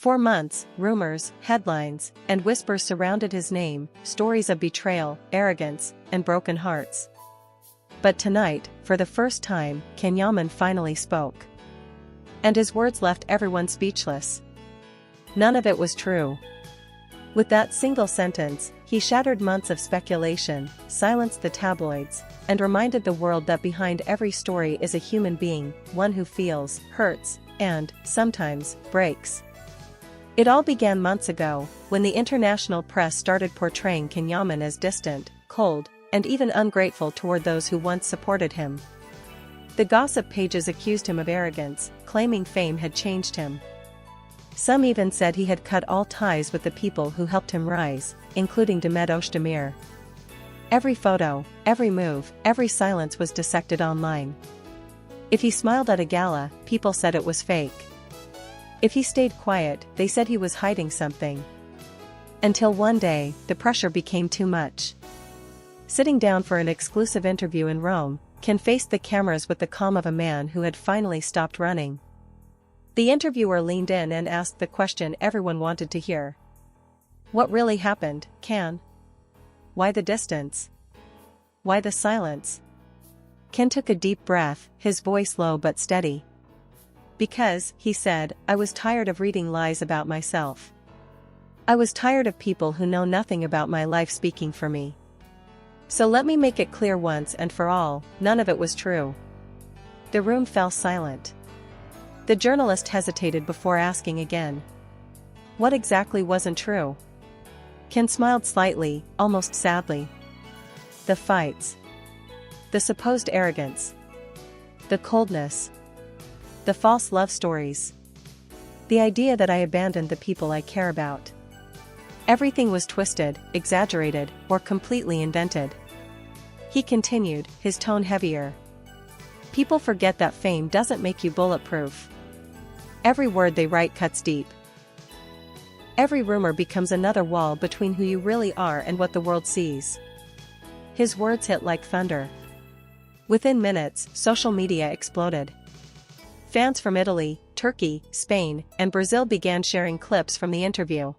For months, rumors, headlines, and whispers surrounded his name, stories of betrayal, arrogance, and broken hearts. But tonight, for the first time, Yaman finally spoke. And his words left everyone speechless. None of it was true. With that single sentence, he shattered months of speculation, silenced the tabloids, and reminded the world that behind every story is a human being, one who feels, hurts, and, sometimes, breaks. It all began months ago, when the international press started portraying Yaman as distant, cold, and even ungrateful toward those who once supported him. The gossip pages accused him of arrogance, claiming fame had changed him. Some even said he had cut all ties with the people who helped him rise, including Demet Özdemir. Every photo, every move, every silence was dissected online. If he smiled at a gala, people said it was fake. If he stayed quiet, they said he was hiding something. Until one day, the pressure became too much. Sitting down for an exclusive interview in Rome, faced the cameras with the calm of a man who had finally stopped running. The interviewer leaned in and asked the question everyone wanted to hear. What really happened, Can? Why the distance? Why the silence? Ken took a deep breath, his voice low but steady. Because, he said, I was tired of reading lies about myself. I was tired of people who know nothing about my life speaking for me. So let me make it clear once and for all, none of it was true. The room fell silent. The journalist hesitated before asking again. What exactly wasn't true? Ken smiled slightly, almost sadly. The fights. The supposed arrogance. The coldness. The false love stories. The idea that I abandoned the people I care about. Everything was twisted, exaggerated, or completely invented. He continued, his tone heavier. People forget that fame doesn't make you bulletproof. Every word they write cuts deep. Every rumor becomes another wall between who you really are and what the world sees. His words hit like thunder. Within minutes, social media exploded. Fans from Italy, Turkey, Spain, and Brazil began sharing clips from the interview.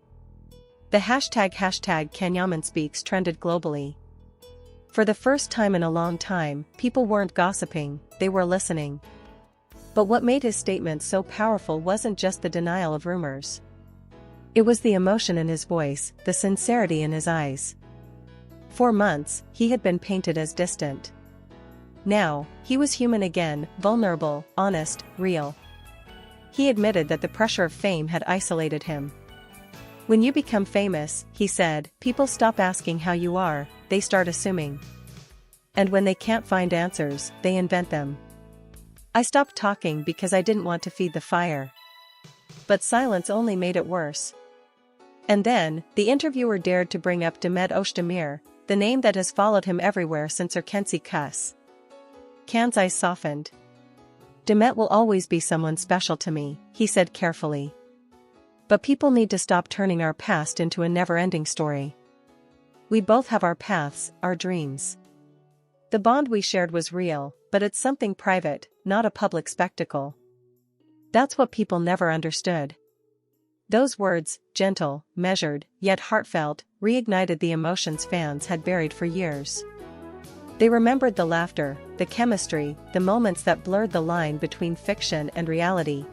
The hashtag Can Yaman Speaks trended globally. For the first time in a long time, people weren't gossiping, they were listening. But what made his statement so powerful wasn't just the denial of rumors. It was the emotion in his voice, the sincerity in his eyes. For months, he had been painted as distant. Now, he was human again, vulnerable, honest, real. He admitted that the pressure of fame had isolated him. When you become famous, he said, people stop asking how you are, they start assuming. And when they can't find answers, they invent them. I stopped talking because I didn't want to feed the fire. But silence only made it worse. And then, the interviewer dared to bring up Demet Özdemir, the name that has followed him everywhere since her Kensi cuss. Can's eyes softened. Demet will always be someone special to me, he said carefully. But people need to stop turning our past into a never-ending story. We both have our paths, our dreams. The bond we shared was real, but it's something private, not a public spectacle. That's what people never understood. Those words, gentle, measured, yet heartfelt, reignited the emotions fans had buried for years. They remembered the laughter, the chemistry, the moments that blurred the line between fiction and reality.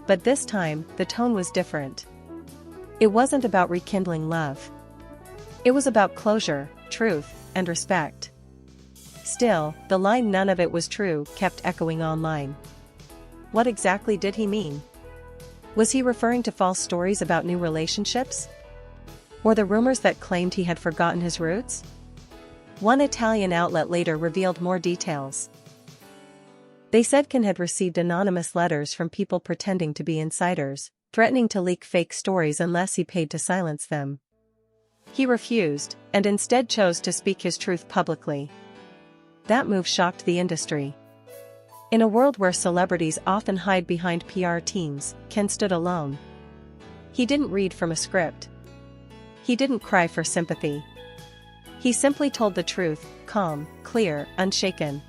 But this time, the tone was different. It wasn't about rekindling love. It was about closure, truth, and respect. Still, the line "none of it was true" kept echoing online. What exactly did he mean? Was he referring to false stories about new relationships? Or the rumors that claimed he had forgotten his roots? One Italian outlet later revealed more details. They said Can had received anonymous letters from people pretending to be insiders, threatening to leak fake stories unless he paid to silence them. He refused, and instead chose to speak his truth publicly. That move shocked the industry. In a world where celebrities often hide behind PR teams, Can stood alone. He didn't read from a script. He didn't cry for sympathy. He simply told the truth, calm, clear, unshaken.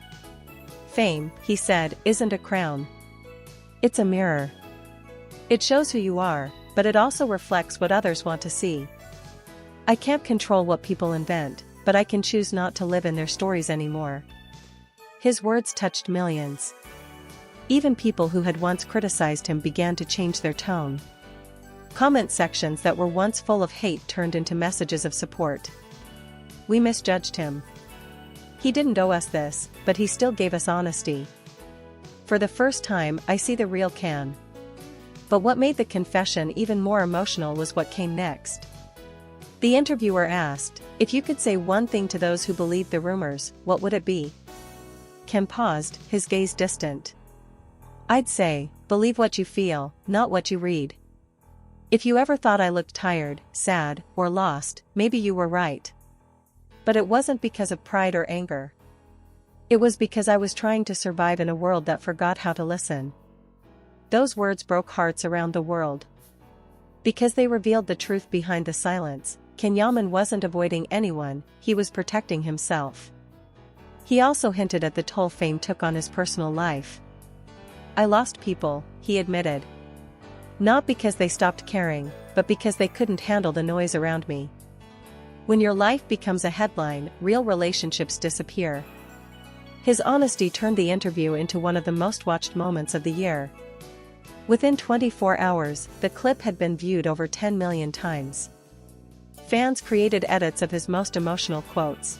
Fame, he said, isn't a crown. It's a mirror. It shows who you are, but it also reflects what others want to see. I can't control what people invent, but I can choose not to live in their stories anymore. His words touched millions. Even people who had once criticized him began to change their tone. Comment sections that were once full of hate turned into messages of support. We misjudged him. He didn't owe us this, but he still gave us honesty. For the first time, I see the real Can. But what made the confession even more emotional was what came next. The interviewer asked, "If you could say one thing to those who believe the rumors, what would it be?" Can paused, his gaze distant. "I'd say, believe what you feel, not what you read. If you ever thought I looked tired, sad, or lost, maybe you were right. But it wasn't because of pride or anger. It was because I was trying to survive in a world that forgot how to listen." Those words broke hearts around the world. Because they revealed the truth behind the silence, Yaman wasn't avoiding anyone, he was protecting himself. He also hinted at the toll fame took on his personal life. "I lost people," he admitted. "Not because they stopped caring, but because they couldn't handle the noise around me." When your life becomes a headline, real relationships disappear. His honesty turned the interview into one of the most watched moments of the year. Within 24 hours, the clip had been viewed over 10 million times. Fans created edits of his most emotional quotes.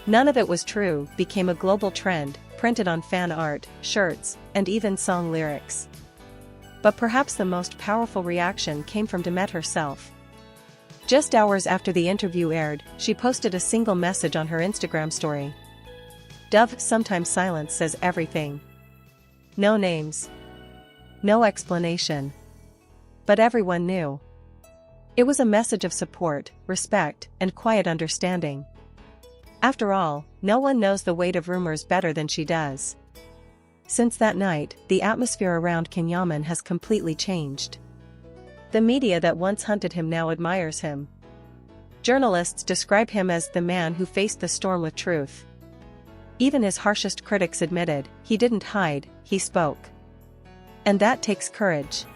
"None of it was true" became a global trend, printed on fan art, shirts, and even song lyrics. But perhaps the most powerful reaction came from Demet herself. Just hours after the interview aired, she posted a single message on her Instagram story. "Dove, sometimes silence says everything. No names. No explanation. But everyone knew." It was a message of support, respect, and quiet understanding. After all, no one knows the weight of rumors better than she does. Since that night, the atmosphere around Yaman has completely changed. The media that once hunted him now admires him. Journalists describe him as the man who faced the storm with truth. Even his harshest critics admitted, he didn't hide, he spoke. And that takes courage.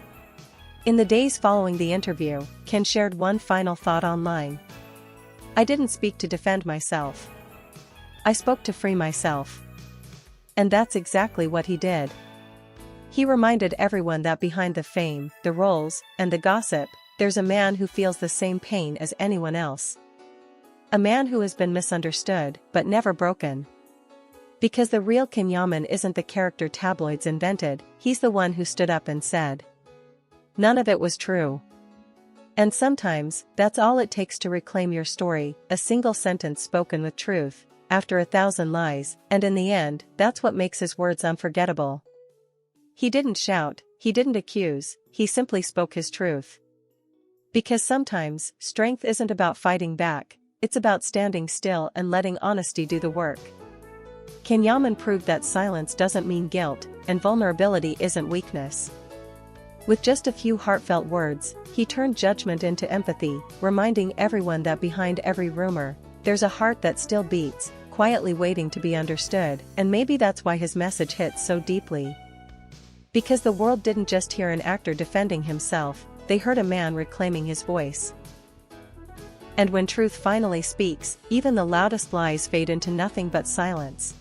In the days following the interview, Ken shared one final thought online. "I didn't speak to defend myself. I spoke to free myself." And that's exactly what he did. He reminded everyone that behind the fame, the roles, and the gossip, there's a man who feels the same pain as anyone else. A man who has been misunderstood, but never broken. Because the real Yaman isn't the character tabloids invented, he's the one who stood up and said, "None of it was true." And sometimes, that's all it takes to reclaim your story, a single sentence spoken with truth, after 1,000 lies, and in the end, that's what makes his words unforgettable. He didn't shout, he didn't accuse, he simply spoke his truth. Because sometimes, strength isn't about fighting back, it's about standing still and letting honesty do the work. Yaman proved that silence doesn't mean guilt, and vulnerability isn't weakness. With just a few heartfelt words, he turned judgment into empathy, reminding everyone that behind every rumor, there's a heart that still beats, quietly waiting to be understood, and maybe that's why his message hits so deeply. Because the world didn't just hear an actor defending himself, they heard a man reclaiming his voice. And when truth finally speaks, even the loudest lies fade into nothing but silence.